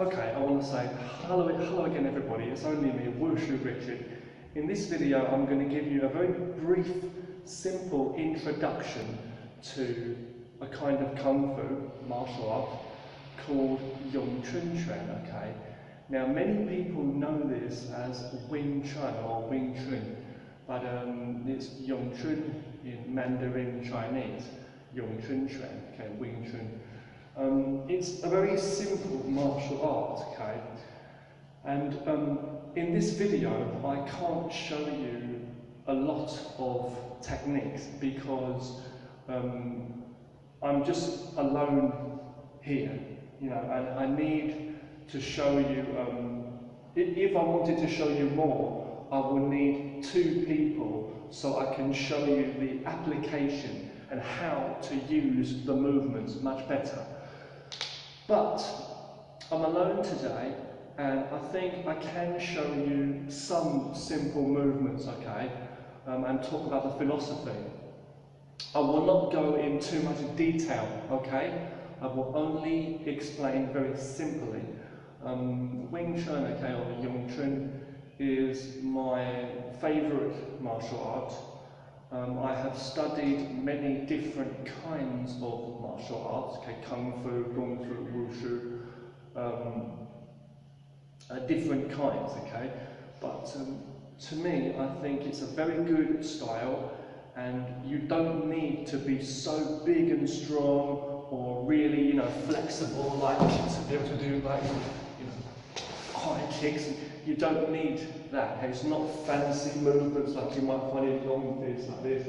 Okay, I want to say hello again everybody, it's only me, Wushu Richard. In this video I'm going to give you a very brief, simple introduction to a kind of Kung Fu martial art called Chun, okay? Now many people know this as Wing Chun or Wing Chun, but it's Chun in Mandarin Chinese, Chun, okay, Wing Chun. It's a very simple martial art, okay? And in this video, I can't show you a lot of techniques because I'm just alone here, you know, and I need to show you, if I wanted to show you more, I would need two people so I can show you the application and how to use the movements much better. But I'm alone today and I think I can show you some simple movements, okay, and talk about the philosophy. I will not go in too much detail, okay? I will only explain very simply. Wing Chun, okay, or Chun, is my favourite martial art. I have studied many different kinds of martial arts, okay, Kung Fu, Kung Fu, Wushu, different kinds, okay, but to me I think it's a very good style and you don't need to be so big and strong or really, you know, flexible like to be able to do like, you know, high kicks. You don't need that. Okay? It's not fancy movements like you might find in long this, like this.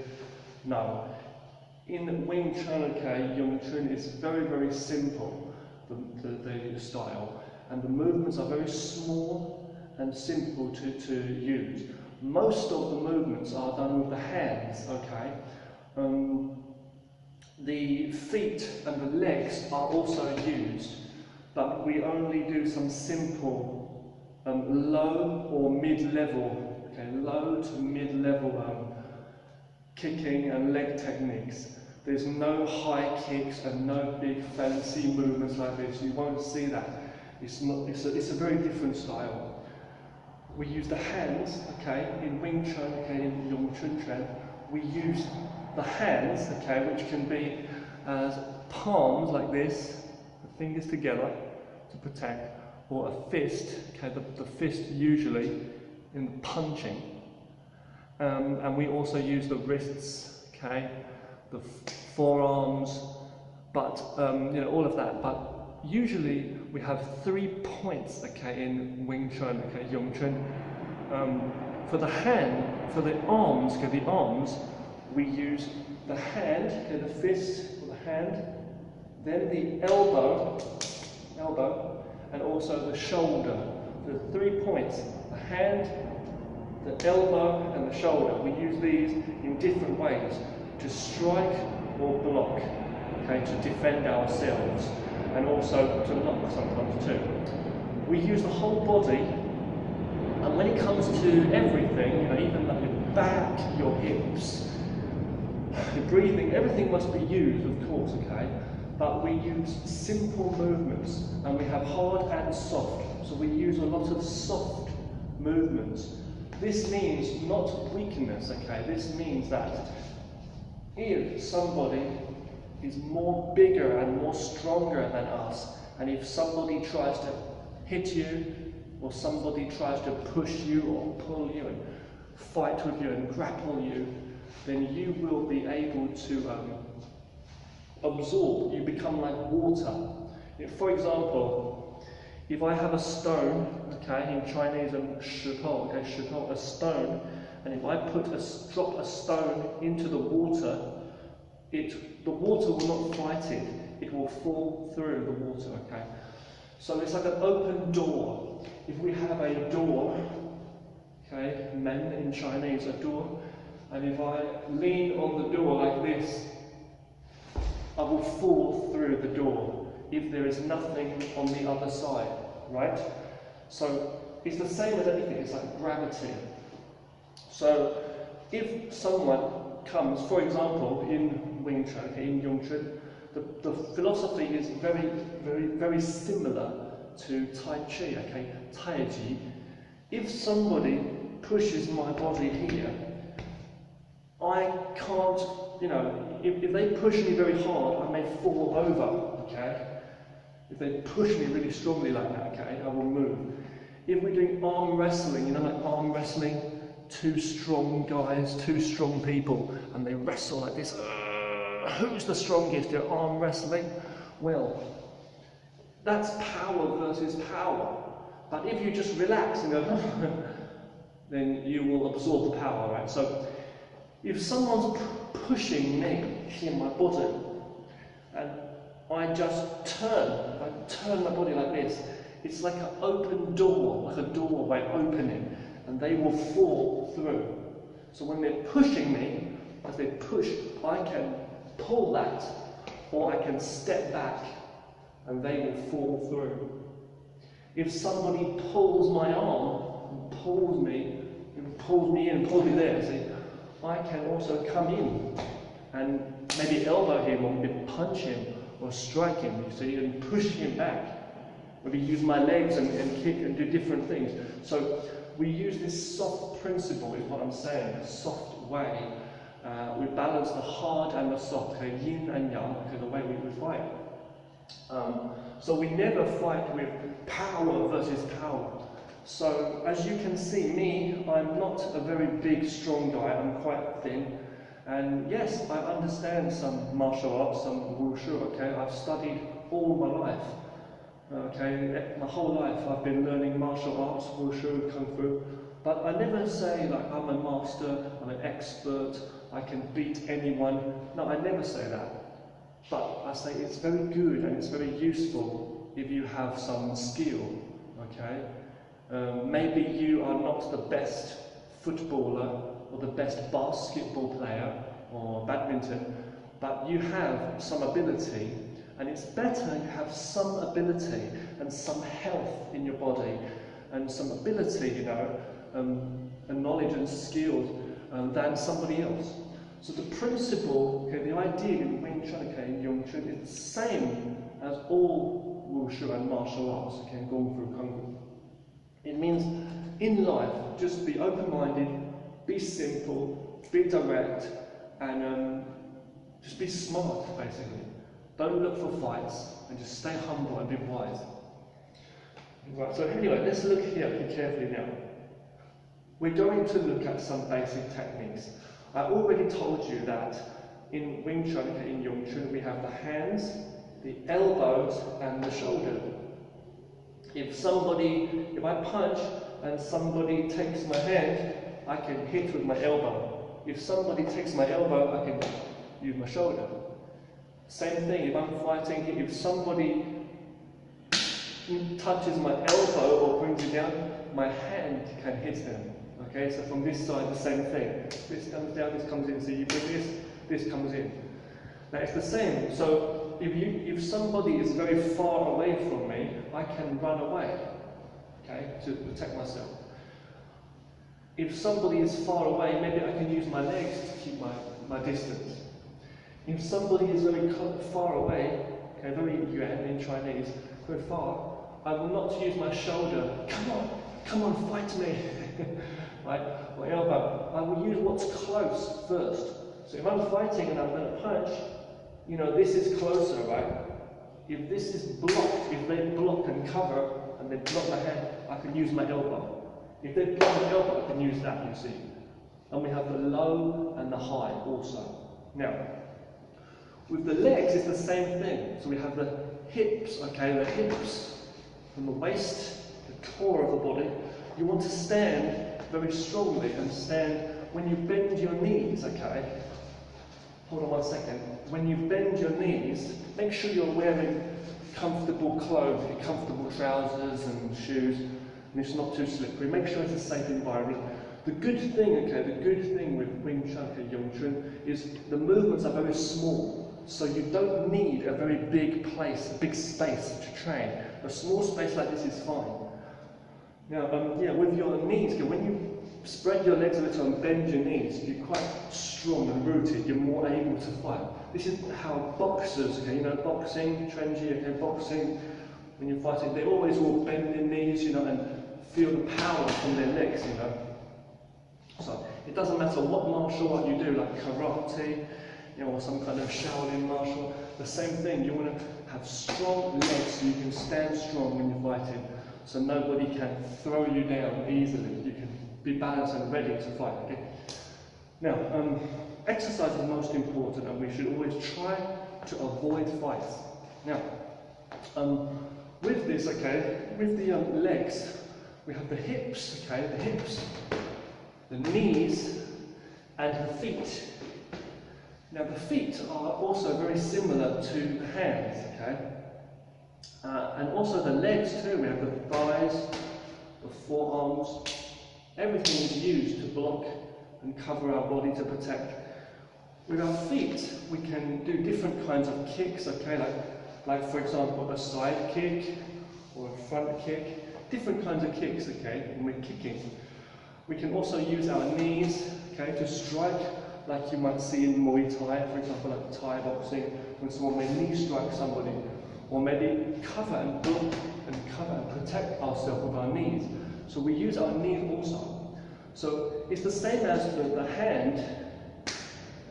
No. In Wing Chun, okay, Chun is very, very simple, the style, and the movements are very small and simple to use. Most of the movements are done with the hands, okay? The feet and the legs are also used, but we only do some simple low or mid-level, okay, low to mid-level kicking and leg techniques. There's no high kicks and no big fancy movements like this. You won't see that. It's a very different style. We use the hands, okay, in Wing Chun, okay, in Chun, we use the hands, okay, which can be as palms like this, the fingers together to protect, or a fist, okay, the fist usually in the punching, and we also use the wrists, okay, the forearms, but you know, all of that. But usually we have 3 points, okay, in Wing Chun, okay, Chun. For the hand, for the arms, okay, the arms, we use the hand, okay, the fist or the hand, then the elbow, and also the shoulder. The 3 points, the hand, the elbow and the shoulder. We use these in different ways to strike or block, okay, to defend ourselves, and also to knock sometimes too. We use the whole body, and when it comes to everything, you know, even like your back, your hips, your breathing, everything must be used, of course, okay? But we use simple movements, and we have hard and soft. So we use a lot of soft movements. This means not weakness, okay? This means that if somebody is more bigger and more stronger than us, and if somebody tries to hit you, or somebody tries to push you or pull you and fight with you and grapple you, then you will be able to absorb. You become like water. For example, if I have a stone, okay, in Chinese, a stone, and if I drop a stone into the water, the water will not fight it. It will fall through the water, okay? So it's like an open door. If we have a door, okay, men in Chinese, a door, and if I lean on the door like this, I will fall through the door if there is nothing on the other side, right? So it's the same as anything, it's like gravity. So if someone comes, for example, in Wing Chun, in Chun, the philosophy is very, very, very similar to Tai Chi, okay, Tai Chi. If somebody pushes my body here, I can't, you know, if they push me very hard, I may fall over, okay? If they push me really strongly like that, okay, I will move. If we're doing arm wrestling, you know, like arm wrestling, two strong guys, two strong people, and they wrestle like this. Who's the strongest? They're arm wrestling. Well, that's power versus power. But if you just relax and go, then you will absorb the power, right? So, if someone's pushing me in my body, and I just turn, if I turn my body like this, it's like an open door, like a doorway opening, and they will fall through. So when they're pushing me, as they push, I can pull that, or I can step back, and they will fall through. If somebody pulls my arm, and pulls me in, pulls me there, see, I can also come in, and maybe elbow him, or maybe punch him, or strike him, you see, and push him back. Maybe use my legs and kick and do different things. So we use this soft principle, is what I'm saying, a soft way. We balance the hard and the soft, okay, yin and yang, okay, the way we fight. So we never fight with power versus power. So as you can see, me, I'm not a very big, strong guy, I'm quite thin. And yes, I understand some martial arts, some wushu, okay, I've studied all my life. Okay, my whole life I've been learning martial arts, wushu, kung fu, but I never say like I'm a master, I'm an expert, I can beat anyone. No, I never say that. But I say it's very good and it's very useful if you have some skill, okay? Maybe you are not the best footballer or the best basketball player or badminton, but you have some ability. And it's better you have some ability and some health in your body and some ability, you know, and knowledge and skills than somebody else. So the principle, okay, the idea in Wing Chun, okay, in Yung Chun, is the same as all wushu and martial arts, okay, Kung Fu, Kung Fu. It means in life, just be open-minded, be simple, be direct, and just be smart, basically. Don't look for fights, and just stay humble and be wise. Right, so anyway, let's look here carefully now. We're going to look at some basic techniques. I already told you that in Wing Chun, in Yung Chun, we have the hands, the elbows, and the shoulder. If I punch and somebody takes my hand, I can hit with my elbow. If somebody takes my elbow, I can use my shoulder. Same thing, if I'm fighting, if somebody touches my elbow or brings it down, my hand can hit them. Okay, so from this side, the same thing. This comes down, this comes in. So you bring this, this comes in. Now it's the same. So if somebody is very far away from me, I can run away, okay, to protect myself. If somebody is far away, maybe I can use my legs to keep my distance. If somebody is very far away, okay, very yuan in Chinese, very far, I will not use my shoulder. Come on, fight me, right? Or elbow. I will use what's close first. So if I'm fighting and I'm going to punch, you know, this is closer, right? If this is blocked, if they block and cover and they block my hand, I can use my elbow. If they block my elbow, I can use that, you see. And we have the low and the high also. Now, with the legs, it's the same thing. So we have the hips, okay, the hips from the waist, the core of the body. You want to stand very strongly and stand when you bend your knees, okay? Hold on 1 second. When you bend your knees, make sure you're wearing comfortable clothes, comfortable trousers and shoes, and it's not too slippery. Make sure it's a safe environment. The good thing, okay, the good thing with Wing Chun, okay, Yung Chun, is the movements are very small. So you don't need a very big place, a big space to train. A small space like this is fine. Now, yeah, with your knees, when you spread your legs a little and bend your knees, you're quite strong and rooted, you're more able to fight. This is how boxers, okay, you know, boxing, trenji, okay, boxing, when you're fighting, they always will bend their knees, you know, and feel the power from their legs, you know. So it doesn't matter what martial art you do, like karate, you know, or some kind of Shaolin martial, the same thing. You want to have strong legs so you can stand strong when you're fighting, so nobody can throw you down easily. You can be balanced and ready to fight, okay? Now, exercise is most important, and we should always try to avoid fights. Now, with this, okay, with the legs, we have the hips, okay, the hips, the knees, and the feet. Now, the feet are also very similar to the hands, okay, and also the legs too. We have the thighs, the forearms. Everything is used to block and cover our body, to protect. With our feet, we can do different kinds of kicks, okay, like for example, a side kick or a front kick, different kinds of kicks, okay, when we're kicking. We can also use our knees, okay, to strike, like you might see in Muay Thai, for example, like Thai boxing, when someone may knee strike somebody, or maybe cover and block and cover and protect ourselves with our knees. So we use our knees also. So it's the same as the hand,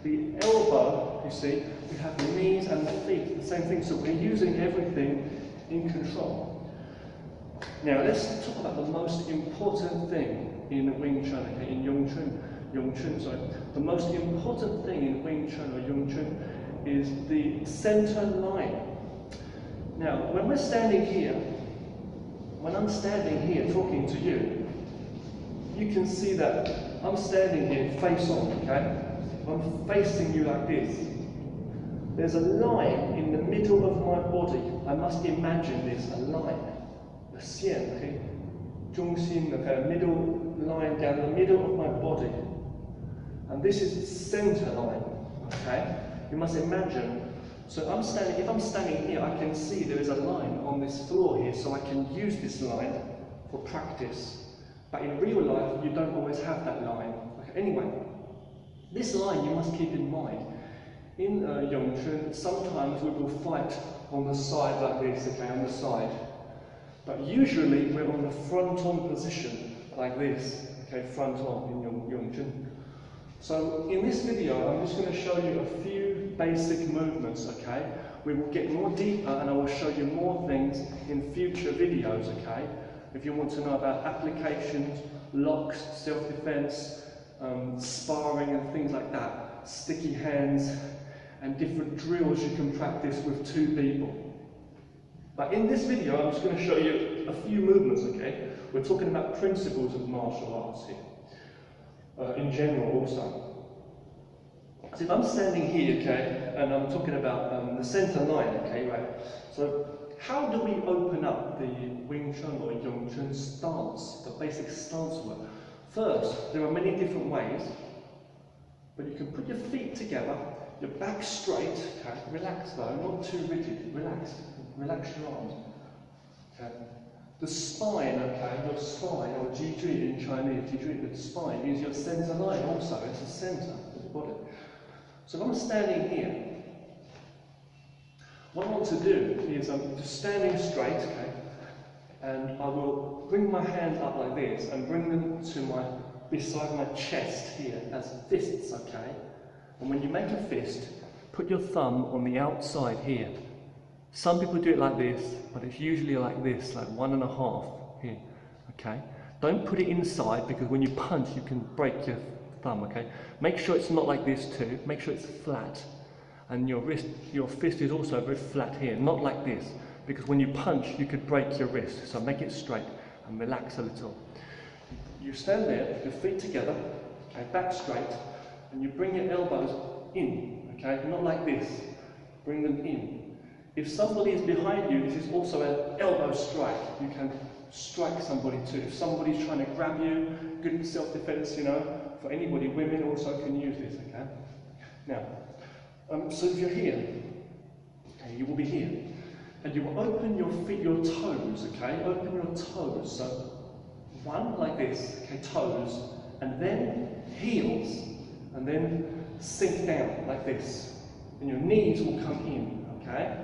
the elbow, you see, we have the knees and the feet, the same thing. So we're using everything in control. Now let's talk about the most important thing in Wing Chun, okay, in Yung Chun, sorry. The most important thing in Wing Chun or Yung Chun is the center line. Now, when we're standing here, when I'm standing here talking to you, you can see that I'm standing here face on, okay? I'm facing you like this. There's a line in the middle of my body. I must imagine this, a line. A xian, okay? 中心, okay? Middle line down the middle of my body. And this is center line, okay? You must imagine. So I'm standing, if I'm standing here, I can see there is a line on this floor here, so I can use this line for practice. But in real life, you don't always have that line. Okay, anyway, this line you must keep in mind. In Yung Chun, sometimes we will fight on the side like this, okay, on the side. But usually we're on the front-on position, like this, okay, front-on in Yung Chun. So in this video, I'm just going to show you a few basic movements, okay? We will get more deeper and I will show you more things in future videos, okay? If you want to know about applications, locks, self-defense, sparring and things like that, sticky hands, and different drills you can practice with two people. But in this video, I'm just going to show you a few movements, okay? We're talking about principles of martial arts here. In general also. So if I'm standing here, okay, and I'm talking about the center line, okay, right? So how do we open up the Wing Chun or Yung Chun stance, the basic stance work? First, there are many different ways, but you can put your feet together, your back straight, okay, relax though, not too rigid, relax your arms, okay. The spine, okay, your spine, or Ji in Chinese, the spine is your center line also, it's the center of the body. So if I'm standing here, what I want to do is I'm just standing straight, okay, and I will bring my hands up like this and bring them to beside my chest here as fists, okay? And when you make a fist, put your thumb on the outside here. Some people do it like this, but it's usually like this, like 1.5 here, okay? Don't put it inside because when you punch, you can break your thumb, okay? Make sure it's not like this too, make sure it's flat. And your fist is also very flat here, not like this, because when you punch, you could break your wrist. So make it straight and relax a little. You stand there, with your feet together, okay, back straight, and you bring your elbows in, okay? Not like this, bring them in. If somebody is behind you, this is also an elbow strike. You can strike somebody too. If somebody's trying to grab you, good self-defense, you know, for anybody, women also can use this, okay? Now, so if you're here, okay, you will be here, and you will open your feet, your toes, okay? Open your toes, so one like this, okay, toes, and then heels, and then sink down like this, and your knees will come in, okay?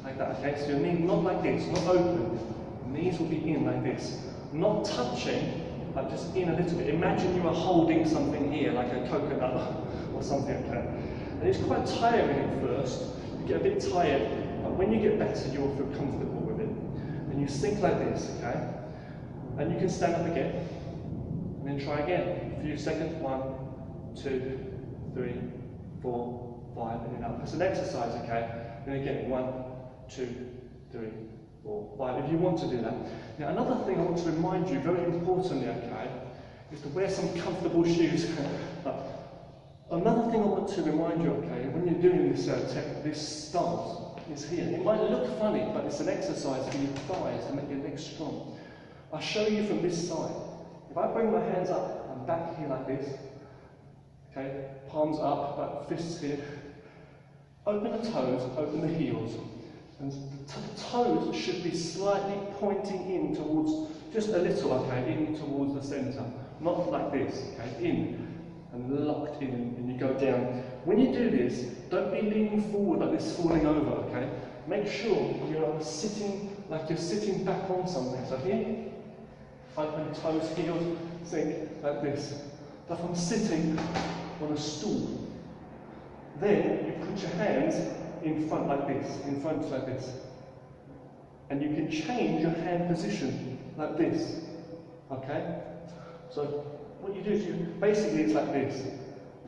like that, okay? So your knee not like this, not open. Knees will be in like this. Not touching, but just in a little bit. Imagine you are holding something here, like a coconut or something like that. And it's quite tiring at first. You get a bit tired, but when you get better, you will feel comfortable with it. And you sink like this, okay? And you can stand up again, and then try again. A few seconds, 1, 2, 3, 4, 5, and then up. It's an exercise, okay? Then again, 1, 2, 3, 4, 5, if you want to do that. Now, another thing I want to remind you, very importantly, okay, is to wear some comfortable shoes. Another thing I want to remind you, okay, when you're doing this stance, is here. It might look funny, but it's an exercise for your thighs to make your legs strong. I'll show you from this side. If I bring my hands up, I'm back here like this, okay, palms up, like fists here. Open the toes, open the heels. And the toes should be slightly pointing in towards, just a little, okay, in towards the centre. Not like this, okay, in and locked in, and you go down. When you do this, don't be leaning forward like this, falling over, okay? Make sure you're sitting, like you're sitting back on something. So here, open toes, heels, sink, like this. But I'm sitting on a stool. Then you put your hands in front like this, in front like this. And you can change your hand position like this, okay? So what you do is basically it's like this.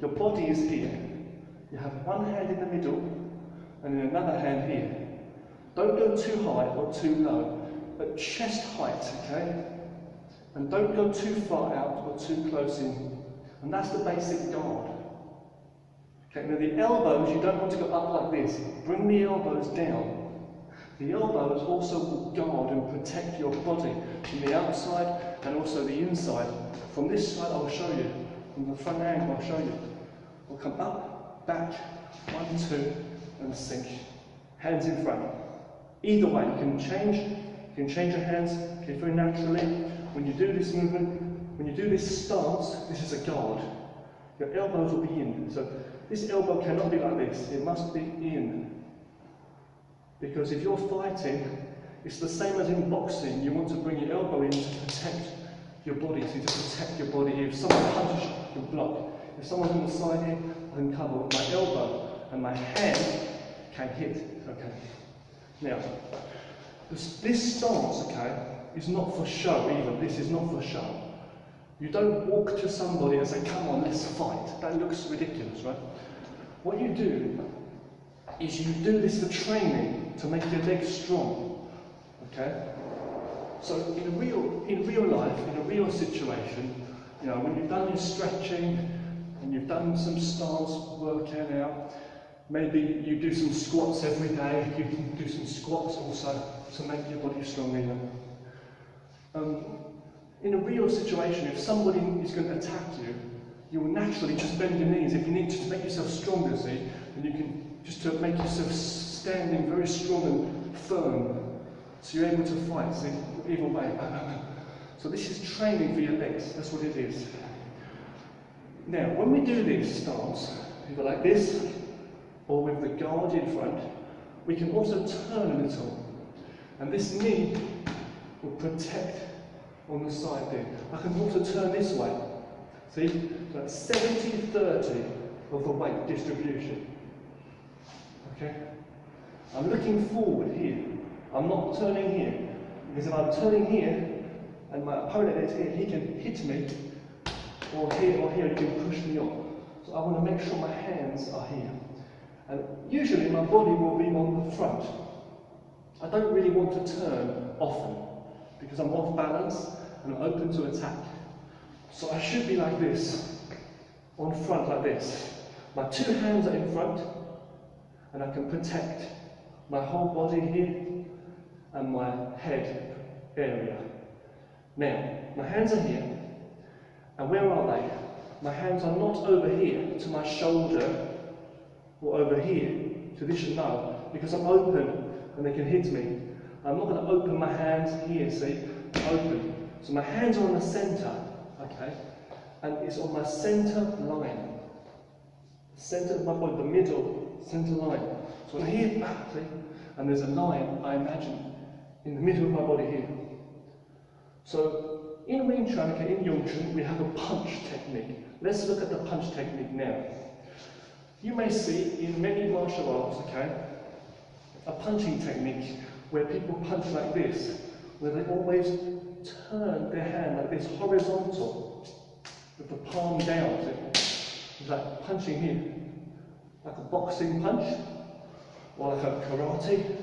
Your body is here. You have one hand in the middle and then another hand here. Don't go too high or too low, but chest height, okay? And don't go too far out or too close in. And that's the basic guard. Okay, now the elbows, you don't want to go up like this. Bring the elbows down. The elbows also will guard and protect your body from the outside and also the inside. From this side, I'll show you. From the front angle, I'll show you. We'll come up, back, 1, 2, and sink. Hands in front. Either way, you can change your hands, okay, very naturally. When you do this movement, when you do this stance, this is a guard. Your elbows will be in. So this elbow cannot be like this. It must be in. Because if you're fighting, it's the same as in boxing. You want to bring your elbow in to protect your body, so to protect your body. If someone punches, you can block. If someone's on the side here, I can cover with my elbow, and my hand can hit. Okay. Now, this stance, okay, is not for show either. This is not for show. You don't walk to somebody and say, "Come on, let's fight." That looks ridiculous, right? What you do is you do this for training to make your legs strong. Okay? So in real life, in a real situation, you know, when you've done your stretching and you've done some stance workout out, maybe you do some squats every day. You can do some squats also to make your body stronger. In a real situation, if somebody is going to attack you, you will naturally just bend your knees. If you need to make yourself stronger, see, then you can just to make yourself standing very strong and firm, so you're able to fight. See, either way. So this is training for your legs. That's what it is. Now, when we do this stance, either like this or with the guard in front, we can also turn a little, and this knee will protect on the side there. I can also turn this way. See? So that's 70-30 of the weight distribution. Okay? I'm looking forward here. I'm not turning here. Because if I'm turning here, and my opponent is here, he can hit me, or here, he can push me off. So I want to make sure my hands are here. And usually my body will be on the front. I don't really want to turn often, because I'm off balance and I'm open to attack. So I should be like this, on front like this. My two hands are in front, and I can protect my whole body here and my head area. Now, my hands are here, and where are they? My hands are not over here to my shoulder, or over here to this, no, because I'm open and they can hit me. I'm not going to open my hands here, see, open. So my hands are on the centre, okay, and it's on my centre line. Centre of my body, the middle, centre line. So I'm here, see, and there's a line, I imagine, in the middle of my body here. So in Wing Chun, okay, in Duction, we have a punch technique. Let's look at the punch technique now. You may see in many martial arts, okay, a punching technique where people punch like this, where they always turn their hand like this, horizontal, with the palm down. It's like punching here, like a boxing punch, or like a karate,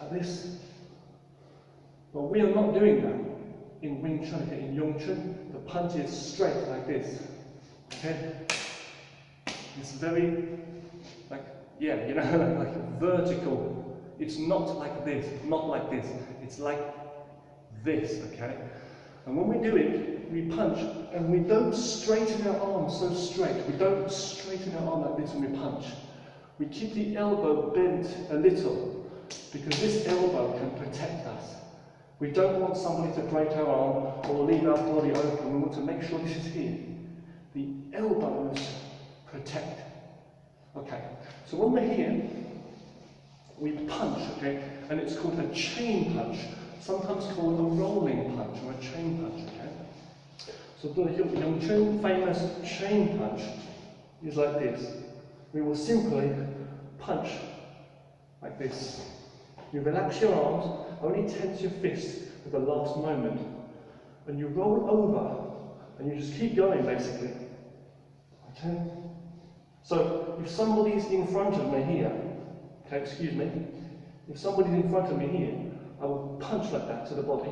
like this. But we are not doing that in Wing Chun, okay? In Duction, the punch is straight like this, okay? It's very, like, yeah, you know, like vertical. It's not like this, not like this. It's like this, okay? And when we do it, we punch, and we don't straighten our arm so straight. We don't straighten our arm like this when we punch. We keep the elbow bent a little, because this elbow can protect us. We don't want somebody to break our arm or leave our body open. We want to make sure this is here. The elbows protect. Okay, so when we're here, we punch, okay, and it's called a chain punch, sometimes called a rolling punch or a chain punch, okay. So the Duction famous chain punch is like this. We will simply punch like this. You relax your arms, only tense your fists at the last moment, and you roll over, and you just keep going basically. Okay? So if somebody's in front of me here, okay, excuse me, if somebody's in front of me here, I will punch like that to the body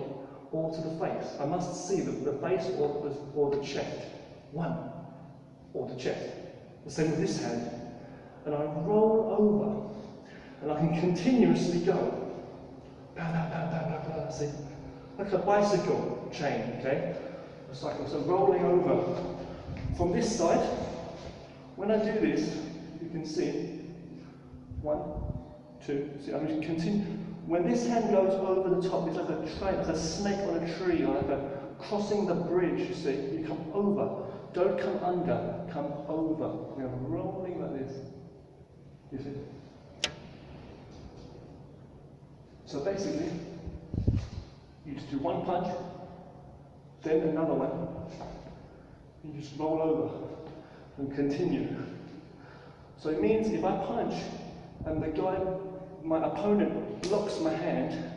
or to the face. I must see the face or the chest. One, or the chest. The same with this hand. And I roll over, and I can continuously go. Pow, pow, pow, pow, pow, pow, see? Like a bicycle chain, okay? It's like I'm rolling over. From this side, when I do this, you can see, 1, 2, see, I'm going to continue. When this hand goes over the top, it's like a train, like a snake on a tree, or like a crossing the bridge, you see, you come over. Don't come under, come over. We're rolling like this. You see? So basically, you just do one punch, then another one. You just roll over and continue. So it means if I punch and the guy, my opponent, blocks my hand,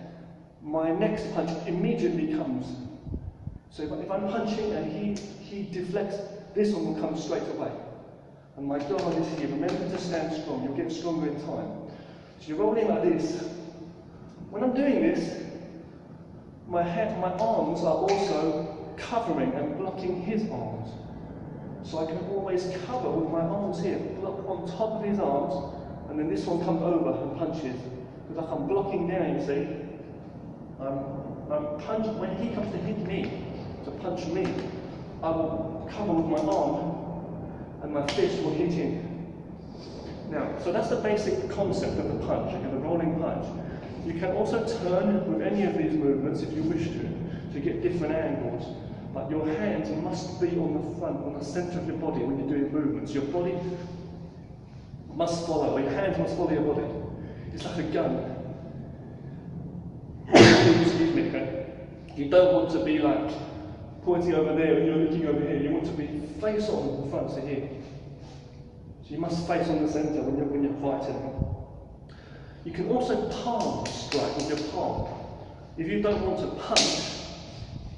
my next punch immediately comes. So if I'm punching and he deflects, this one will come straight away. And my guard is here. Remember to stand strong. You'll get stronger in time. So you're rolling like this. When I'm doing this, my arms are also covering and blocking his arms. So I can always cover with my arms here, block on top of his arms, and then this one comes over and punches. It's like I'm blocking down, you see. I'm punching, when he comes to hit me, to punch me, I will cover with my arm, and my fist will hit him. Now, so that's the basic concept of the punch, okay, the rolling punch. You can also turn with any of these movements if you wish to get different angles. But your hands must be on the front, on the centre of your body when you're doing movements. Your body must follow, or your hands must follow your body. It's like a gun. Excuse me, okay? You don't want to be like pointing over there and you're looking over here. You want to be face on the front, so here. So you must face on the centre when you're fighting. You can also palm strike with your palm. If you don't want to punch,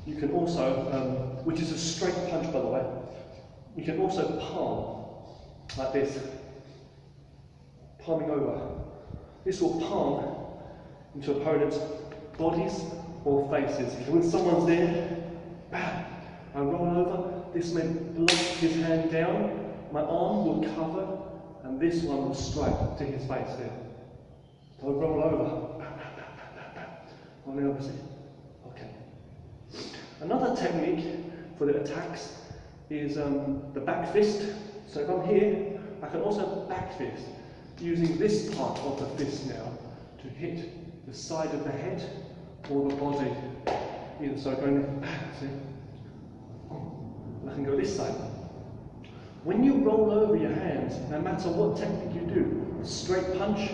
you can also, which is a straight punch by the way, you can also palm, like this, palming over. This will palm into opponents' bodies or faces. So when someone's there, bam, I roll over, this may block his hand down, my arm will cover, and this one will strike to his face there. So I roll over, bam, bam, bam, bam, bam, on the opposite. Okay. Another technique for the attacks is the back fist. So if I'm here, I can also back fist, using this part of the fist now to hit the side of the head or the body. Either so going back, see? And I can go this side. When you roll over your hands, no matter what technique you do, straight punch,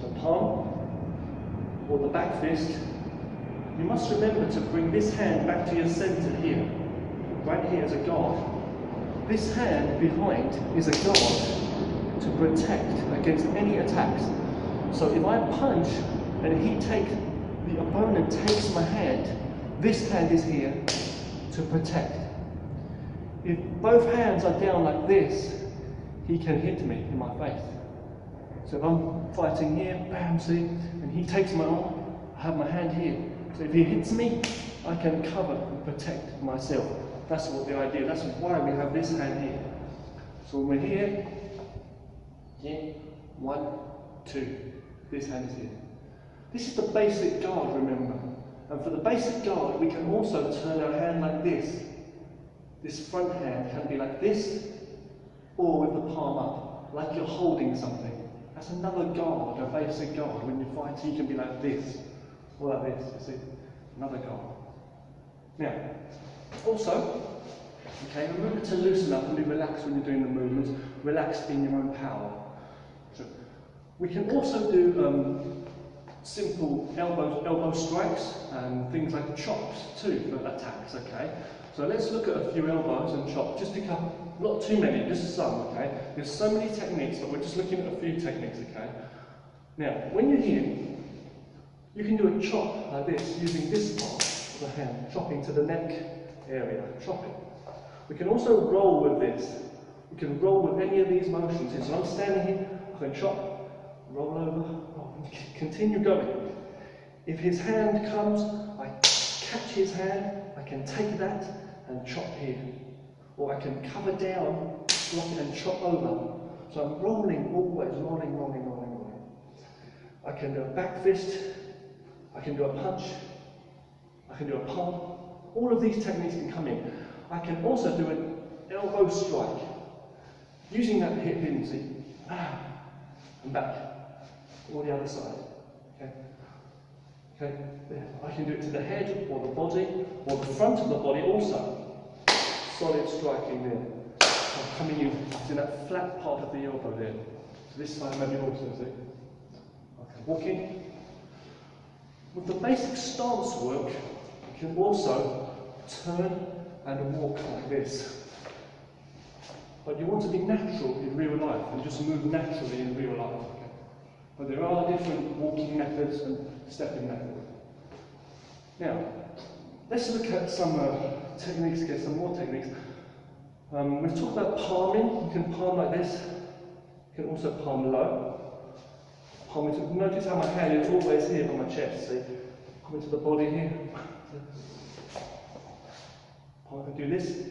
the palm or the back fist, you must remember to bring this hand back to your center here, right here as a guard. This hand behind is a guard to protect against any attacks. So if I punch and the opponent takes my hand, this hand is here to protect. If both hands are down like this, he can hit me in my face. So if I'm fighting here, bam, see, and he takes my arm, I have my hand here. So if he hits me, I can cover and protect myself. That's what the idea, that's why we have this hand here. So when we're here, 1, 2, this hand is here. This is the basic guard, remember. And for the basic guard, we can also turn our hand like this. This front hand can be like this, or with the palm up, like you're holding something. That's another guard, a basic guard. When you're fighting, you can be like this, or like this, you see? Another guard. Now, also, okay, remember to loosen up and be relaxed when you're doing the movements. Relax in your own power. So, we can also do simple elbow strikes and things like chops too for attacks, okay? So let's look at a few elbows and chops, just pick up, not too many, just some, okay? There's so many techniques, but we're just looking at a few techniques, okay? Now, when you're here, you can do a chop like this, using this part of the hand, chopping to the neck area, chopping. We can also roll with this. We can roll with any of these motions. So I'm standing here, I can chop, roll over, roll, continue going. If his hand comes, I catch his hand, I can take that and chop here. Or I can cover down, block it and chop over. So I'm rolling, always rolling, rolling, rolling, rolling. I can do a back fist, I can do a punch, I can do a palm. All of these techniques can come in. I can also do an elbow strike. Using that hip in, see, and back, or the other side, okay? Okay, there. I can do it to the head, or the body, or the front of the body also. Solid striking there. I'm coming in to that flat part of the elbow there. So this side maybe also, see. Okay, walking. With the basic stance work, you can also turn and walk like this. But you want to be natural in real life and just move naturally in real life. Okay? But there are different walking methods and stepping methods. Now, let's look at some techniques, get some more techniques. We've talked about palming. You can palm like this. You can also palm low. Palm into, notice how my hand is always here on my chest, see? Come into the body here. I can do this.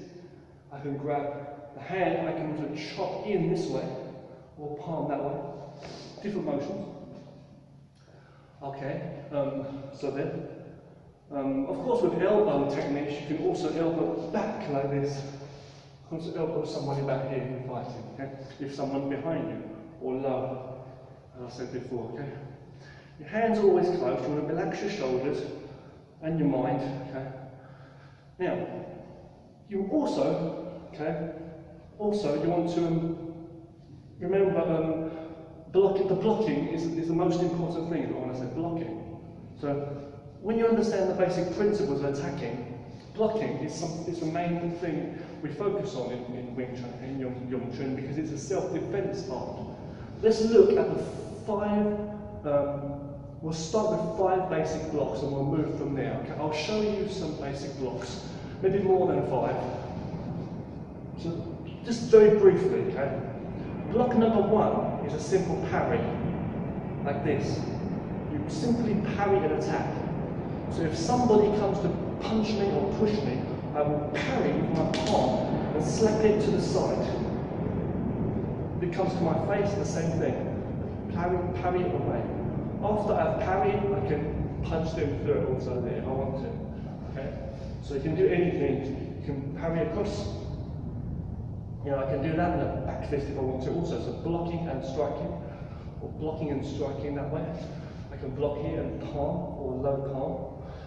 I can grab the hand, I can also chop in this way, or palm that way. Different motions. Okay, so then, of course with elbow techniques, you can also elbow back like this. You can also elbow somebody back here in fighting, okay? If someone's behind you, or low, as I said before, okay? Your hands are always closed, you want to relax your shoulders and your mind, okay? Now, you also, okay, also you want to remember the blocking is the most important thing when I say blocking. So when you understand the basic principles of attacking, blocking is the main thing we focus on in Wing Chun, in Chun, because it's a self-defense part. Let's look at the 5, we'll start with 5 basic blocks and we'll move from there. Okay? I'll show you some basic blocks. Maybe more than 5. So, just very briefly, okay? Block number 1 is a simple parry, like this. You simply parry an attack. So if somebody comes to punch me or push me, I will parry with my palm and slap it to the side. If it comes to my face, the same thing. Parry it away. After I've parried, I can punch them through it also there if I want to. Okay? So you can do anything. You can parry across. You know, I can do that in a back fist if I want to also. So blocking and striking, or blocking and striking that way. I can block here and palm, or low palm.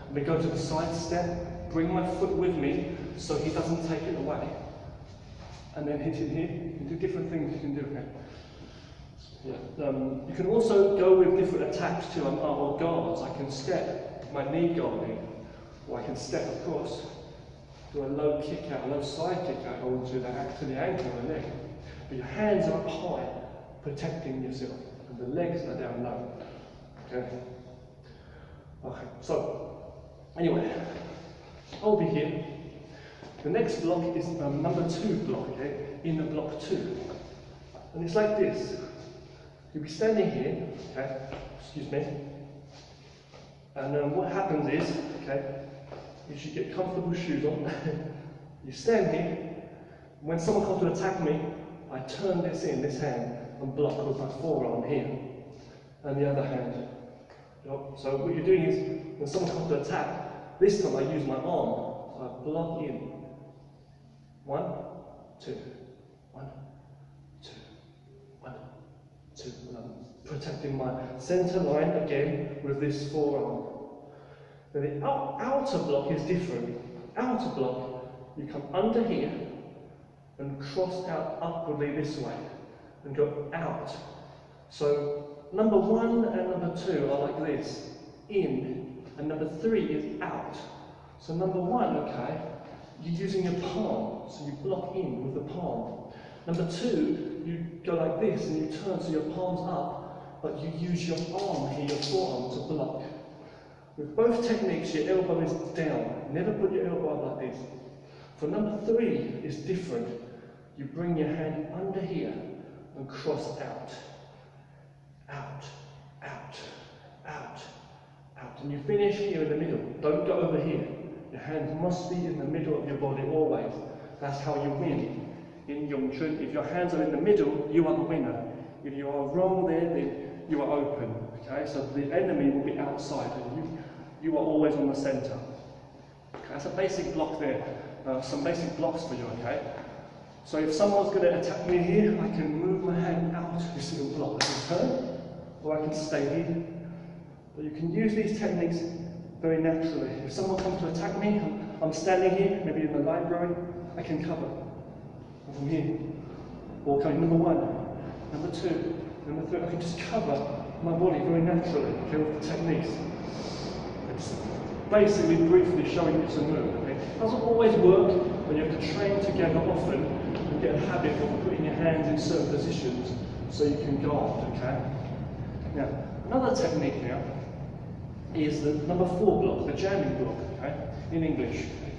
And we go to the side step, bring my foot with me so he doesn't take it away. And then hit it here. You can do different things you can do, okay? Yeah. You can also go with different attacks too, or guards. I can step my knee guarding, or I can step across, do a low kick out, a low side kick out onto the ankle or the leg. But your hands are up high, protecting yourself, and the legs are down low. Okay. Okay. So anyway, I'll be here. The next block is number 2 block. Okay, in the block 2, and it's like this. You'll be standing here, okay, excuse me, and what happens is, okay, you should get comfortable shoes on. You stand here, when someone comes to attack me, I turn this hand, and block with my forearm here, and the other hand. So what you're doing is, when someone comes to attack, this time I use my arm, so I block in. 1, 2, 1, 2, 1, 2, and I'm protecting my centre line again with this forearm. Now the outer block is different. Outer block, you come under here and cross out upwardly this way and go out. So number 1 and number 2 are like this, in, and number 3 is out. So number 1, okay, you're using your palm, so you block in with the palm. Number 2, you go like this and you turn so your palm's up, but you use your arm here, your forearm, to block. With both techniques, your elbow is down. Never put your elbow up like this. For number 3, it's different. You bring your hand under here and cross out. Out, out, out, out. And you finish here in the middle. Don't go over here. Your hands must be in the middle of your body always. That's how you win in Chun. If your hands are in the middle, you are the winner. If you are wrong there, then you are open. Okay, so the enemy will be outside, and you are always on the centre. Okay, that's a basic block there. Some basic blocks for you. Okay. So if someone's going to attack me here, I can move my hand out to this little block. I can turn, or I can stay here. But you can use these techniques very naturally. If someone comes to attack me, I'm standing here, maybe in the library, I can cover from here. Or coming number 1, number 2, number 3, I can just cover my body very naturally, okay, with the techniques. It's basically briefly showing you to move. Okay? It doesn't always work, but you have to train together often and get a habit of putting your hands in certain positions so you can guard, okay? Now, another technique now is the number 4 block, the jamming block, okay, in English. Okay?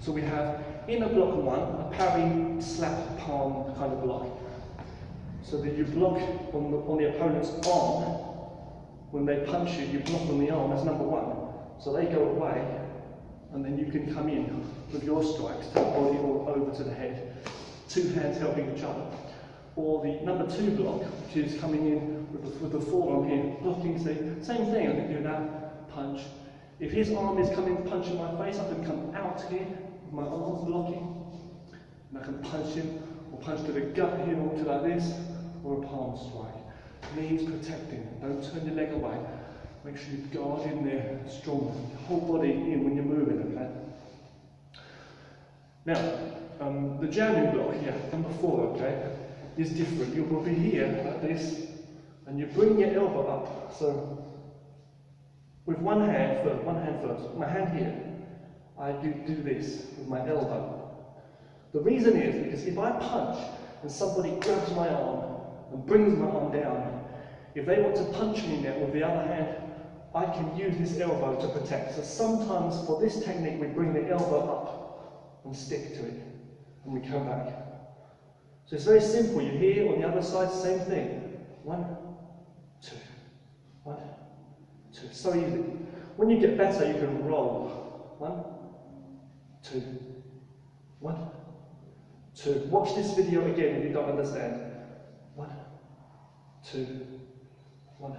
So we have in a block 1, a parry, slap, palm kind of block. So that you block on the opponent's arm. When they punch you, you block on the arm, that's number 1. So they go away, and then you can come in with your strikes to the body or over to the head. 2 hands helping each other. Or the number 2 block, which is coming in with the forearm here, blocking, same thing, I can do that. Punch. If his arm is coming punching my face, I can come out here with my arms blocking, and I can punch him, or punch to the gut here, or to like this, or a palm strike. Knees protecting. Don't turn your leg away. Make sure you guard in there strong. Whole body in when you're moving, okay? Now, the jamming block here, number 4, okay, is different. You will be here like this, and you bring your elbow up. So with one hand first, my hand here, I do this with my elbow. The reason is because if I punch and somebody grabs my arm and brings my arm down, if they want to punch me now with the other hand, I can use this elbow to protect. So sometimes for this technique we bring the elbow up and stick to it, and we come back. So it's very simple. You're here, on the other side, same thing. 1, 2, 1, 2. So easy. When you get better, you can roll. 1, 2, 1, 2. Watch this video again if you don't understand. 1, 2, 1,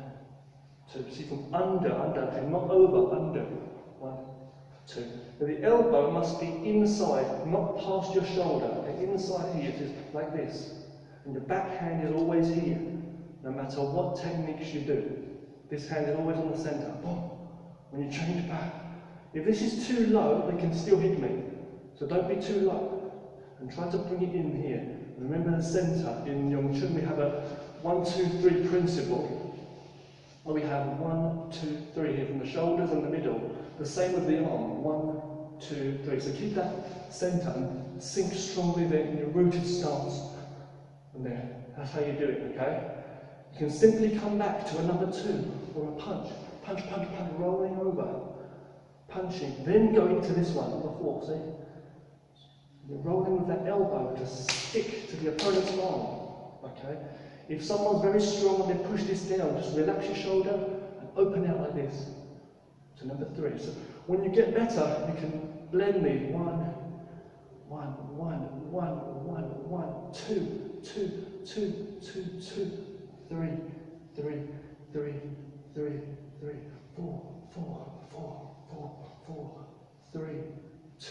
2. See from under, okay, not over, under. 1, 2. Now the elbow must be inside, not past your shoulder. Okay, inside here, just like this. And your back hand is always here, no matter what techniques you do. This hand is always on the centre. Boom. When you change back. If this is too low, they can still hit me. So don't be too low. And try to bring it in here. And remember the centre. In Chun we have a 1, 2, 3 principle, where we have 1, 2, 3 here from the shoulders and the middle. The same with the arm, 1, 2, 3. So keep that centre and sink strongly there in your rooted stance. And there, that's how you do it, okay? You can simply come back to another 2 or a punch. Punch, punch, punch, rolling over. Punching, then go into this one, number 4, see? You're rolling with that elbow to stick to the opponent's arm, okay? If someone's very strong and they push this down, just relax your shoulder and open out like this. So number 3. So when you get better, you can blend these. 1, 1, 1, 1, 1, 1, 2, 2, 2, 2, 2, 3, 3, 3, 3, 3, 4, 4, 4, 4, 4, 3, 2,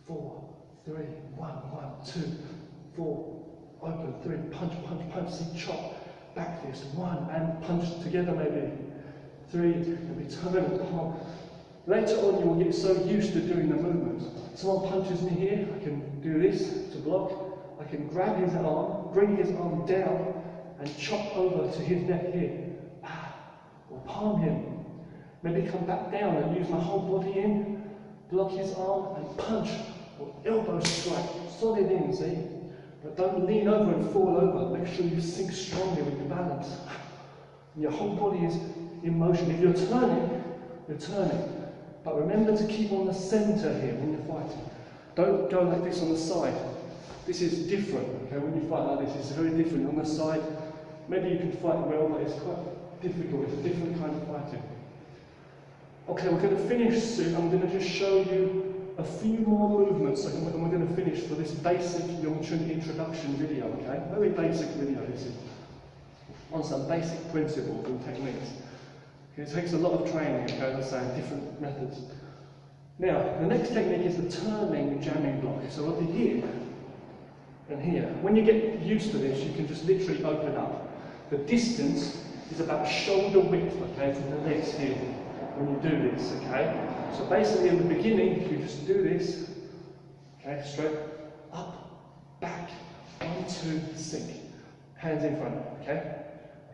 4, 3, 1, 1, 2, 4, open, 3, punch, punch, punch, see, chop, back this, 1, and punch together maybe, 3, and we turn and palm. Later on you will get so used to doing the movements. Someone punches me here, I can do this to block, I can grab his arm, bring his arm down, and chop over to his neck here, or palm him. Maybe come back down and use my whole body in, block his arm and punch, or elbow strike, solid in, see? But don't lean over and fall over, make sure you sink strongly with your balance. And your whole body is in motion. If you're turning, you're turning. But remember to keep on the centre here when you're fighting. Don't go like this on the side. This is different, okay? When you fight like this, it's very different. On the side, maybe you can fight well, but it's quite difficult. It's a different kind of fighting. Okay, we're going to finish soon. I'm going to just show you a few more movements, and we're going to finish for this basic Chun introduction video, okay? Very basic video, this is on some basic principles and techniques. Okay, it takes a lot of training, okay, as I say, different methods. Now, the next technique is the turning jamming block. So over here and here. When you get used to this, you can just literally open up. The distance is about shoulder width, okay, from the legs here. When you do this, okay? So basically in the beginning, you just do this, okay, straight, up, back, 1, 2, sink. Hands in front, okay?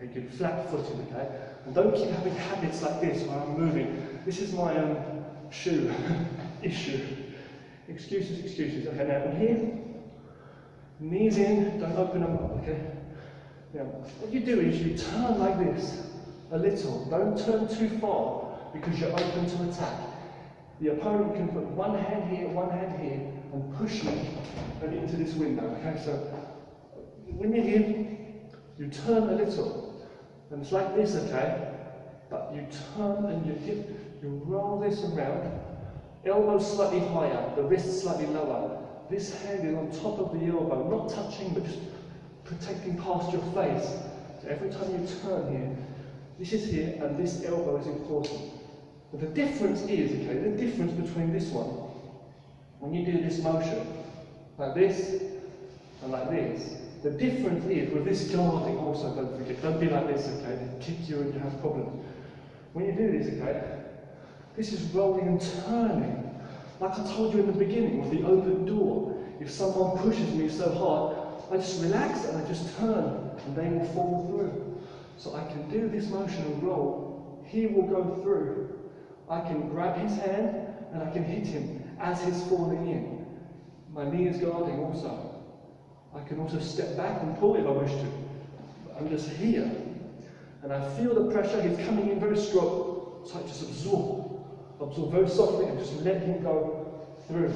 You can flat-footed, okay? And don't keep having habits like this while I'm moving. This is my shoe issue. Excuses, excuses. Okay, now from here, knees in, don't open them up, okay? Now, what you do is you turn like this, a little. Don't turn too far, because you're open to attack. The opponent can put one hand here, and push you and into this window, okay? So, when you're here, you turn a little, and it's like this, okay? But you turn and you hip, you roll this around, elbow slightly higher, the wrist slightly lower. This hand is on top of the elbow, not touching, but just protecting past your face. So every time you turn here, this is here, and this elbow is important. But the difference is, okay, the difference between this one, when you do this motion, like this, and like this, the difference is, with this guarding also, don't forget, don't be like this, okay, they kick you and you have problems. When you do this, okay, this is rolling and turning. Like I told you in the beginning, with the open door, if someone pushes me so hard, I just relax and I just turn, and they will fall through. So I can do this motion and roll, he will go through. I can grab his hand and I can hit him as he's falling in. My knee is guarding also. I can also step back and pull if I wish to. But I'm just here. And I feel the pressure, he's coming in very strong. So I just absorb very softly and just let him go through.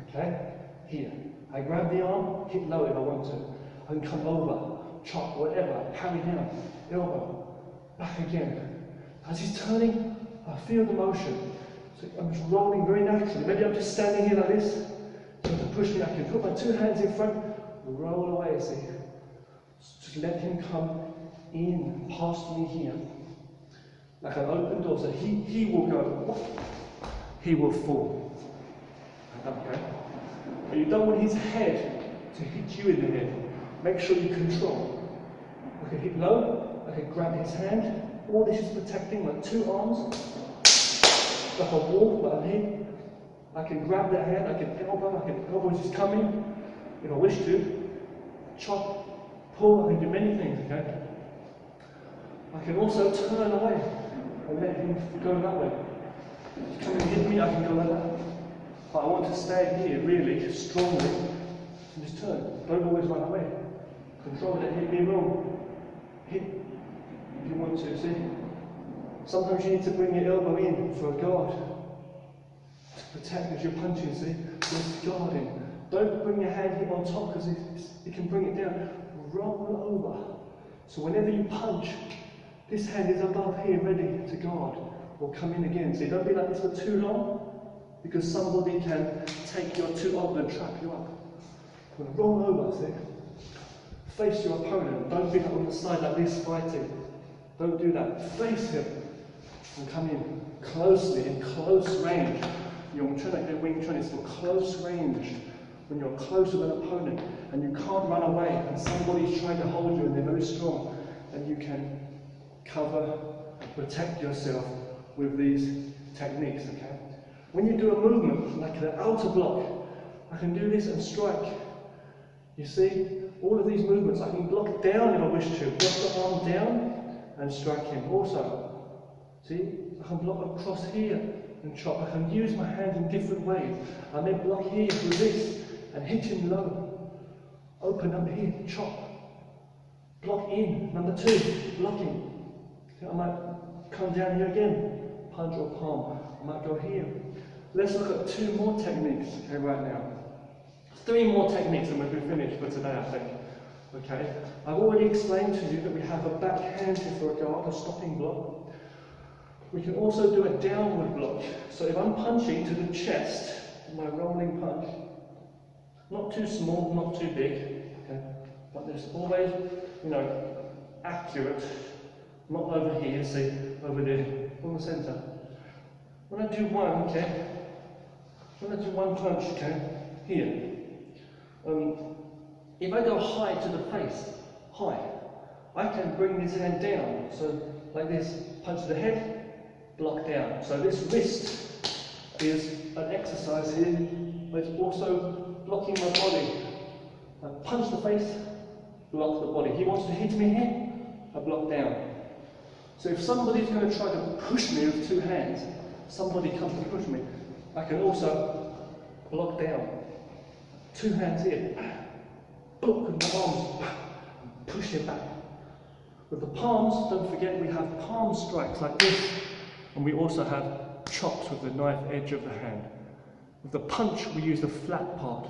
Okay? Here. I grab the arm, hit low if I want to. I can come over, chop, whatever, carry down, elbow, back again. As he's turning, I feel the motion. So I'm just rolling very naturally. Maybe I'm just standing here like this. So to push me, I can put my 2 hands in front, roll away, see. Just let him come in past me here. Like an open door, so he will go, he will fall. Okay? But you don't want his head to hit you in the head. Make sure you control. I can hit low, I can grab his hand. All this is protecting my 2 arms. Like a wall, but I'm here. I can grab that hand, I can elbow as he's coming. If I wish to, chop, pull, I can do many things, okay? I can also turn away and let him go that way. If you come and hit me, I can go like that. But I want to stay here really strongly and just turn. Don't always run away. Control it, hit me wrong. Hit if you want to, see? Sometimes you need to bring your elbow in for a guard. To protect as you're punching, see? Just guarding. Don't bring your hand here on top because it can bring it down. Roll over. So whenever you punch, this hand is above here ready to guard or come in again. See, don't be like this for too long because somebody can take your two arms and trap you up. Roll over, see? Face your opponent. Don't be on the side like this fighting. Don't do that. Face him and come in closely, in close range. Wing Chun is for close range. When you're close with an opponent and you can't run away and somebody's trying to hold you and they're very strong, and you can cover and protect yourself with these techniques, okay? When you do a movement, like an outer block, I can do this and strike. You see, all of these movements, I can block down if I wish to. Block the arm down and strike him. Also, see, I can block across here and chop. I can use my hands in different ways. I may block here with this and hit him low. Open up here, chop. Block in, number 2, blocking. I might come down here again, punch or palm. I might go here. Let's look at 2 more techniques, okay, right now. 3 more techniques and we'll be finished for today, I think. Okay, I've already explained to you that we have a back hand here for a guard, a stopping block. We can also do a downward block. So if I'm punching to the chest, my rolling punch, not too small, not too big, okay, but there's always, accurate, not over here, see, over there, from the centre. When I do one, okay, when I do one punch, okay, here, if I go high to the face, high, I can bring this hand down. So like this, punch to the head, block down. So this wrist is an exercise here, but it's also blocking my body. I punch the face, block the body. He wants to hit me here, I block down. So if somebody's going to try to push me with 2 hands, somebody comes to push me, I can also block down. 2 hands here, block with my arms, push it back. With the palms, don't forget we have palm strikes like this, and we also have chops with the knife edge of the hand. With the punch, we use the flat part,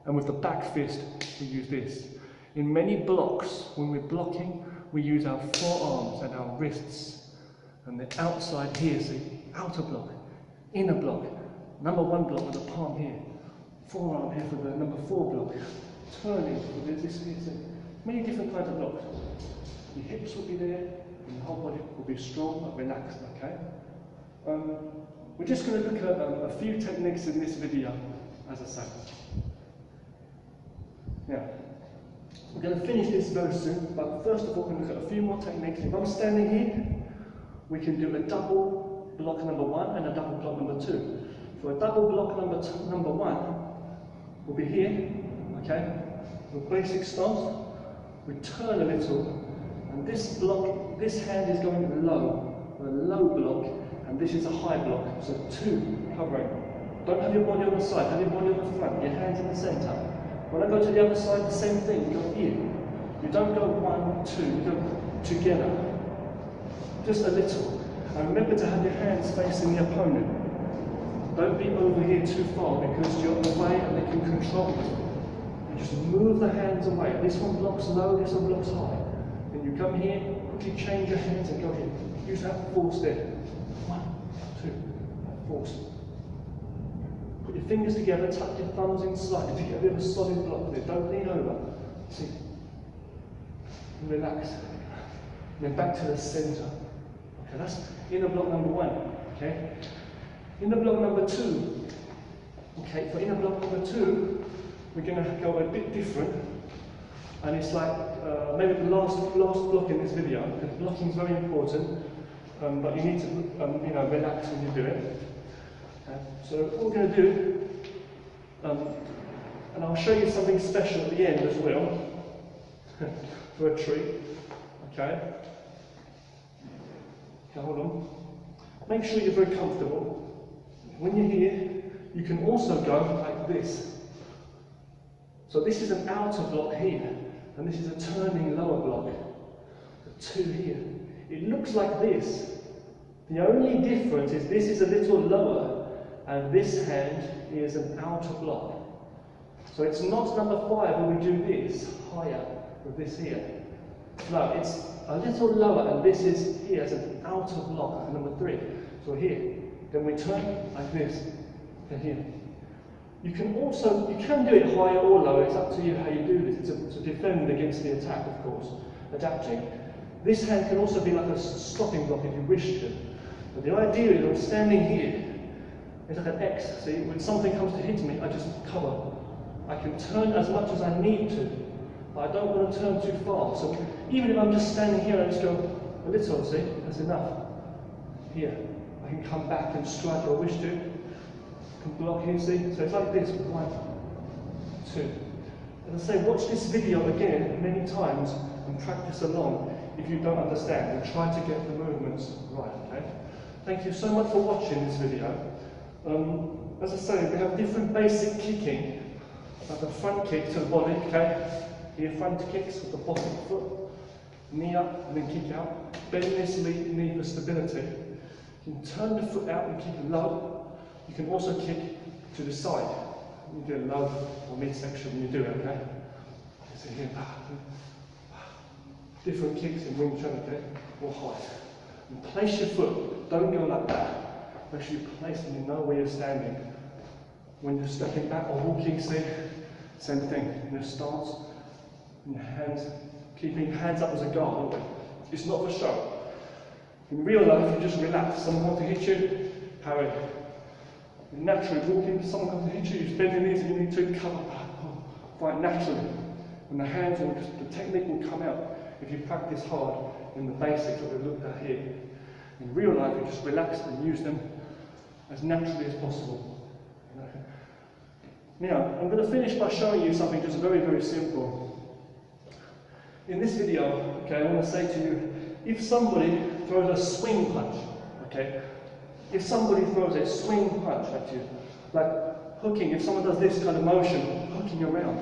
and with the back fist, we use this. In many blocks, when we're blocking, we use our forearms and our wrists. And the outside here, see, outer block, inner block, number 1 block with the palm here, forearm here for the number 4 block, turning for this here, see. Many different kinds of blocks. The hips will be there, and the whole body will be strong and relaxed, okay? We're just going to look at a few techniques in this video, as I say. Now, we're going to finish this very soon, but first of all, we're going to look at a few more techniques. If I'm standing here, we can do a double block number 1 and a double block number 2. For a double block number 1, we'll be here, okay? With basic stance, we turn a little, and this block, this hand is going low, a low block, and this is a high block, so 2 covering. Don't have your body on the side, have your body on the front, your hands in the centre. When I go to the other side, the same thing, you go in. You don't go 1, 2, you go together. Just a little. And remember to have your hands facing the opponent. Don't be over here too far because you're away and they can control you. You just move the hands away. This one blocks low, this one blocks high. Then you come here, quickly change your hands and go here. Use that force there. 1, 2, force. Put your fingers together, tuck your thumbs in slightly to get a bit of a solid block there. Don't lean over. See? And relax. And then back to the centre. Okay, that's inner block number 1. Okay? Inner block number 2. Okay, for inner block number 2, we're going to go a bit different. And it's like maybe the last block in this video, because blocking is very important, but you need to relax when you do it. Okay. So what we're going to do, and I'll show you something special at the end as well, for a treat. Okay. Okay, hold on. Make sure you're very comfortable. When you're here, you can also go like this. So this is an outer block here, and this is a turning lower block. The two here. It looks like this. The only difference is this is a little lower, and this hand is an outer block. So it's not number 5 when we do this higher with this here. No, it's a little lower, and this is here as an outer block, like number 3. So here, then we turn like this, and here. You can do it higher or lower, it's up to you how you do this. It's to defend against the attack, of course, adapting. This hand can also be like a stopping block if you wish to. But the idea is I'm standing here, it's like an X, see? When something comes to hit me, I just cover. I can turn as much as I need to, but I don't want to turn too far. So even if I'm just standing here, I just go a little, see? That's enough. Here, I can come back and strike if I wish to. Can block here, see? So it's like this, 1, 2. As I say, watch this video again many times and practice along if you don't understand, and try to get the movements right, okay? Thank you so much for watching this video. As I say, we have different basic kicking, like a front kick to the body, okay? Here, front kicks with the bottom foot, knee up and then kick out. Bend this knee for stability. You can turn the foot out and kick low. You can also kick to the side. You do a low or midsection when you do it, okay? So here, different kicks in Wing Chun, okay? Or high. And place your foot, don't go like that. Make sure you place them, you know where you're standing. When you're stepping back or walking, see? Same thing, in your stance, in your hands, keeping hands up as a guard, it's not for show. In real life, you just relax. Someone wants to hit you, parry. Naturally walking, someone comes to hit you, you bend your knees and you need to cover back, fight naturally. And the hands and the technique will come out if you practice hard in the basics that we've looked at here. In real life, you just relax and use them as naturally as possible. Now, I'm going to finish by showing you something just very, very simple. In this video, okay, I want to say to you, if somebody throws a swing punch, okay, if somebody throws a swing punch at you, like hooking, if someone does this kind of motion, hooking around,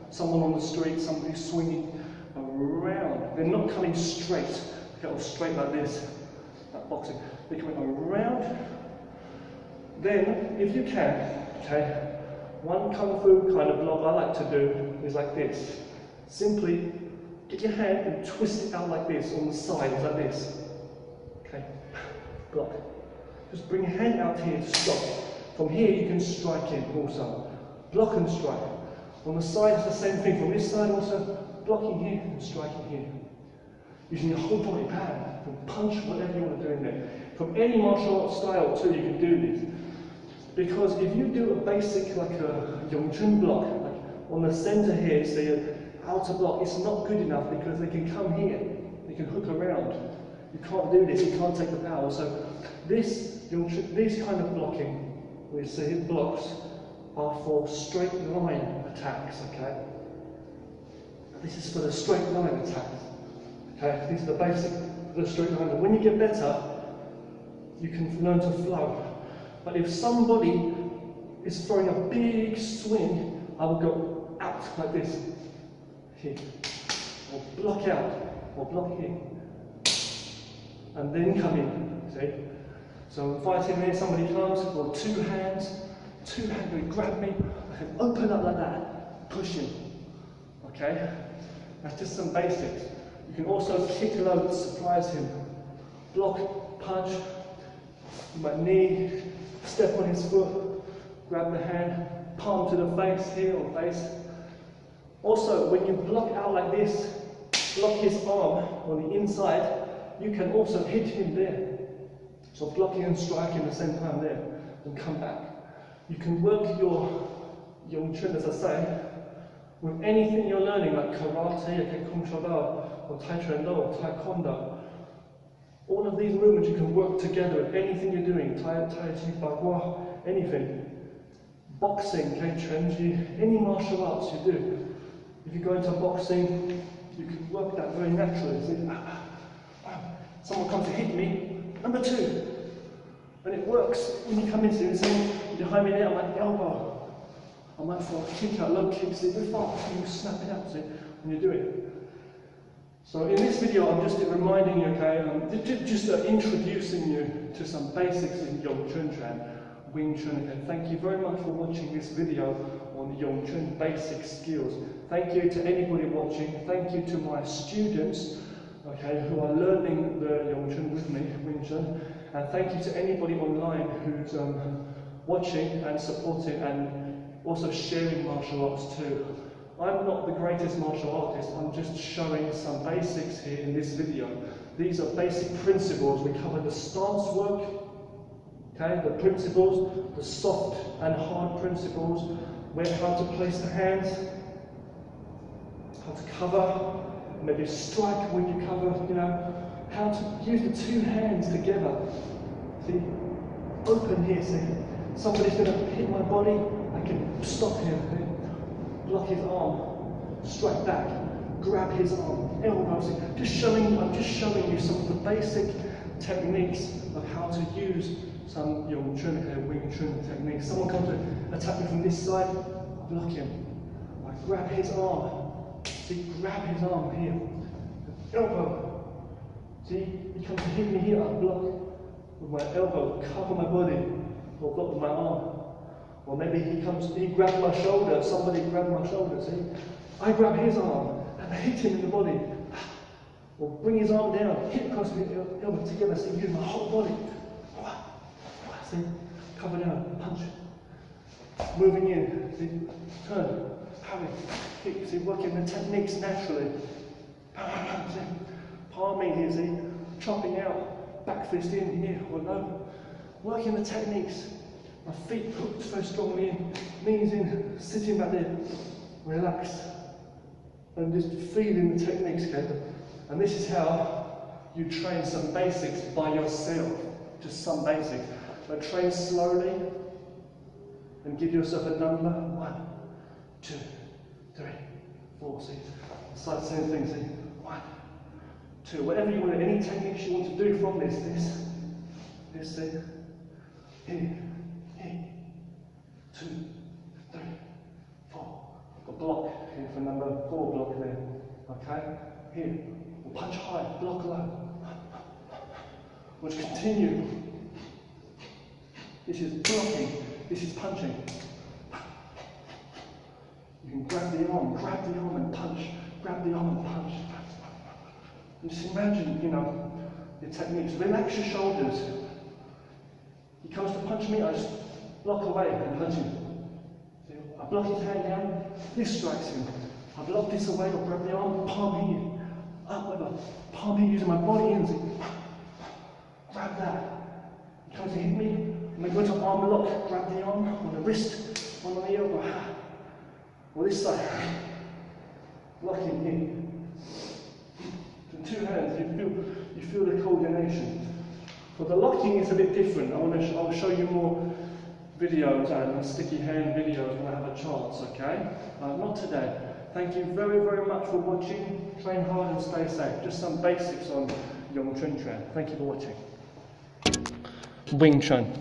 someone on the street, somebody swinging around, they're not coming straight, okay, or straight like this, like boxing, they're coming around, then, if you can, okay, one kung fu kind of block I like to do is like this. Simply get your hand and twist it out like this on the side, like this. Okay, block. Just bring your hand out here to stop. From here you can strike in also. Block and strike. On the side it's the same thing. From this side also, blocking here and striking here. Using your whole body, bam, and punch whatever you want to do in there. From any martial arts style too, you can do this. Because if you do a basic, like a Chun block, like on the center here, say an outer block, it's not good enough because they can come here, they can hook around. You can't do this, you can't take the power. So this kind of blocking, we say blocks, are for straight line attacks, okay? This is for the straight line attacks, okay? These are the basic for the straight line. And when you get better, you can learn to flow. But if somebody is throwing a big swing, I will go out like this, here, or block out, or block here, and then come in, see? So I'm fighting here, somebody comes, or two hands will grab me, I can open up like that, push him, okay? That's just some basics. You can also kick low to surprise him, block, punch, my knee, step on his foot, grab the hand, palm to the face here or face. Also, when you block out like this, block his arm on the inside, you can also hit him there. So blocking and striking at the same time there, and come back. You can work your Chun, as I say, with anything you're learning, like karate, kung fu or tai chuan do, or taekwondo. All of these movements you can work together with anything you're doing, tai chi, bagua, anything. Boxing, chenji, any martial arts you do. If you go into boxing, you can work that very naturally. See, someone comes to hit me, Number 2. And it works when you come into it, see, behind me there, I'm like elbow. I might throw a kick out, low kick, see, very fast, and you snap it out, see, when you do it. So in this video, I'm just reminding you, okay, just introducing you to some basics in Yong Chun Tran, Wing Chun. And thank you very much for watching this video on Yong Chun basic skills. Thank you to anybody watching. Thank you to my students, okay, who are learning the Yong Chun with me, Wing Chun. And thank you to anybody online who's watching and supporting and also sharing martial arts too. I'm not the greatest martial artist, I'm just showing some basics here in this video. These are basic principles. We cover the stance work, okay, the principles, the soft and hard principles, how to place the hands, how to cover, maybe strike when you cover, you know, how to use the 2 hands together. See, open here, see, somebody's going to hit my body, I can stop him, see? Block his arm, strike back, grab his arm, elbow, see? I'm just showing you some of the basic techniques of how to use some Yong Chun, Wing Chun techniques. Someone comes to attack me from this side, I block him, I grab his arm, see, grab his arm here, elbow, see, he comes to hit me here, I block with my elbow, cover my body, or block with my arm. Or maybe he grabs my shoulder, somebody grabbed my shoulder, see? I grab his arm and I hit him in the body. Or bring his arm down, hit across the elbow together, so you use my whole body. See? Cover down, punch. Moving in, see? Turn, parry, kick, see? Working the techniques naturally. See? Palming here, see? Chopping out, back fist in here, or no. Working the techniques. My feet hooked very strongly in, knees in, sitting back there, relax, and just feeling the techniques, okay? And this is how you train some basics by yourself, just some basics. But train slowly and give yourself a number. 1, 2, 3, 4, see? It's like the same thing, see? 1, 2, whatever you want, any techniques you want to do from this, see? Here. 2, 3, 4. The block here for number 4 block there. Okay? Here. We'll punch high, block low. We'll continue. This is blocking. This is punching. You can grab the arm and punch. Grab the arm and punch. And just imagine, you know, the techniques. Relax your shoulders. He comes to punch me, I just block away and punch him. See, I block his hand down, this strikes him. I block this away or grab the arm, palm here. Up with a palm here using my body and grab that. He comes to hit me, and we go to arm lock, grab the arm on the wrist, one on the elbow. Or this side. Lock him here. So 2 hands, you feel the coordination. For the locking is a bit different. I'll show you more videos and sticky hand videos when I have a chance, okay? Not today. Thank you very, very much for watching. Train hard and stay safe. Just some basics on Yong Chun Tran. Thank you for watching. Wing Chun.